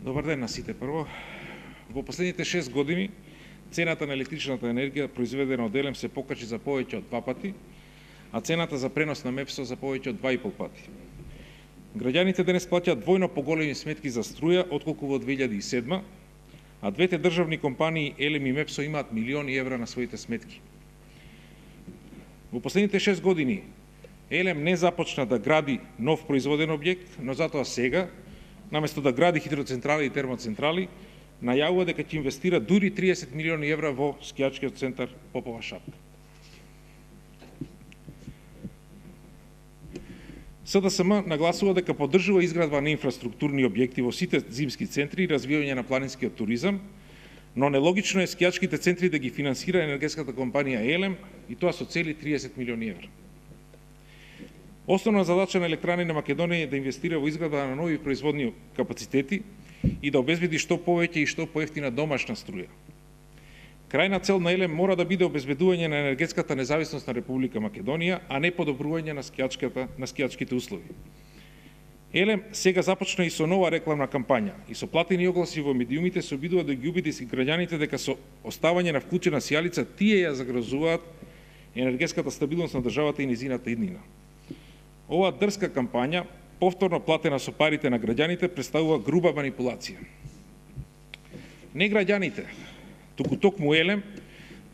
Добар ден на сите. Прво, во последните 6 години цената на електричната енергија произведена од Елем се покачи за повеќе од 2 пати, а цената за пренос на МЕПСО за повеќе од 2,5 пати. Граѓаните денес плаќаат двојно поголеми сметки за струја отколку во 2007, а двете државни компании Елем и МЕПСО имаат милиони евра на своите сметки. Во последните 6 години Елем не започна да гради нов производен објект, но затоа сега, наместо да гради хидроцентрали и термоцентрали, најавува дека ќе инвестира дури 30 милиони евра во скијачкиот центар Попова шапка. СДСМ нагласува дека поддржува изградба на инфраструктурни објекти во сите зимски центри и развивање на планинскиот туризам, но нелогично е скијачките центри да ги финансира енергетската компанија Елем и тоа со цели 30 милиони евра. Основна задача на Електрани на Македонија е да инвестира во изградба на нови производни капацитети и да обезбеди што повеќе и што поевтина домашна струја. Крајна цел на Елем мора да биде обезбедување на енергетската независност на Република Македонија, а не подобрување на скијачките услови. Елем сега започна и со нова рекламна кампања и со платени огласи во медиумите се обидува да ги убеди граѓаните дека со оставање на вклучена сијалица тие ја загрозуваат енергетската стабилност на државата и низината иднина. Оваа дрска кампања, повторно платена со парите на граѓаните, представува груба манипулација. Не граѓаните, туку токму Елем,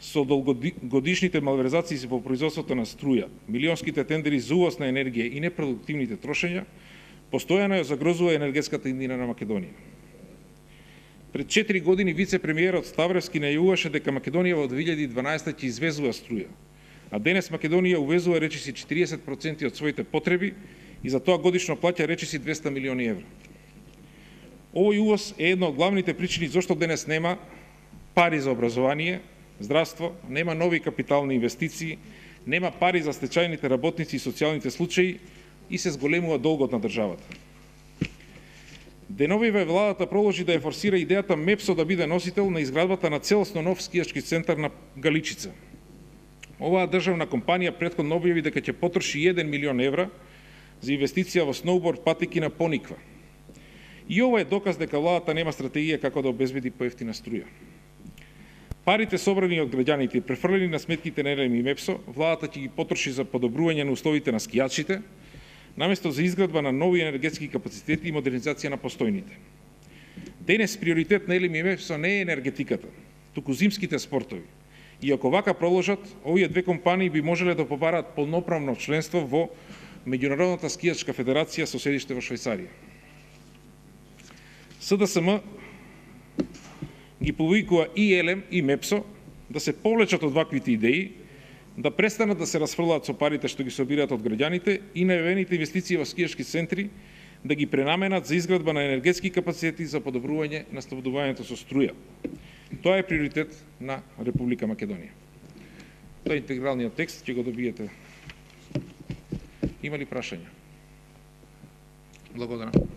со долгогодишните малверзации во производството на струја, милионските тендери за увоз на енергија и непродуктивните трошења, постојано ја загрозува енергетската иднина на Македонија. Пред 4 години вице-премиерот Ставревски најавуваше дека Македонија во 2012 ќе извезува струја, а денес Македонија увезува речиси 40% од своите потреби и за тоа годишно плаќа речиси 200 милиони евра. Овој увоз е една од главните причини зошто денес нема пари за образование, здравство, нема нови капитални инвестиции, нема пари за стечајните работници и социјалните случаи и се зголемува долгот на државата. Деновиве владата продолжи да ја форсира идејата МЕПСО да биде носител на изградбата на целосно нов скијачки центар на Галичица. Оваа државна компанија претходно објави дека ќе потроши 1 милион евра за инвестиција во сноуборд патеки на Пониква. И ова е доказ дека владата нема стратегија како да обезбеди поевтина струја. Парите собрани од граѓаните и префрлени на сметките на Елем и МЕПСО, владата ќе ги потроши за подобрување на условите на скијачите, наместо за изградба на нови енергетски капацитети и модернизација на постојните. Денес приоритет на Елем и МЕПСО не е енергетиката, туку зимските спортови. И ако вака продолжат, овие две компании би можеле да побараат полноправно членство во Меѓународната скијачка федерација со седиште во Швајцарија. СДСМ ги повикува и Елем и МЕПСО да се повлечат од ваквите идеи, да престанат да се расфрлаат со парите што ги собираат од граѓаните и најавените инвестиции во скијачки центри да ги пренаменат за изградба на енергетски капацитети за подобрување на снабдувањето со струја. Тоа е приоритет на Република Македонија. Тоа е интегралниот текст, ќе го добиете. Има ли прашања? Благодарам.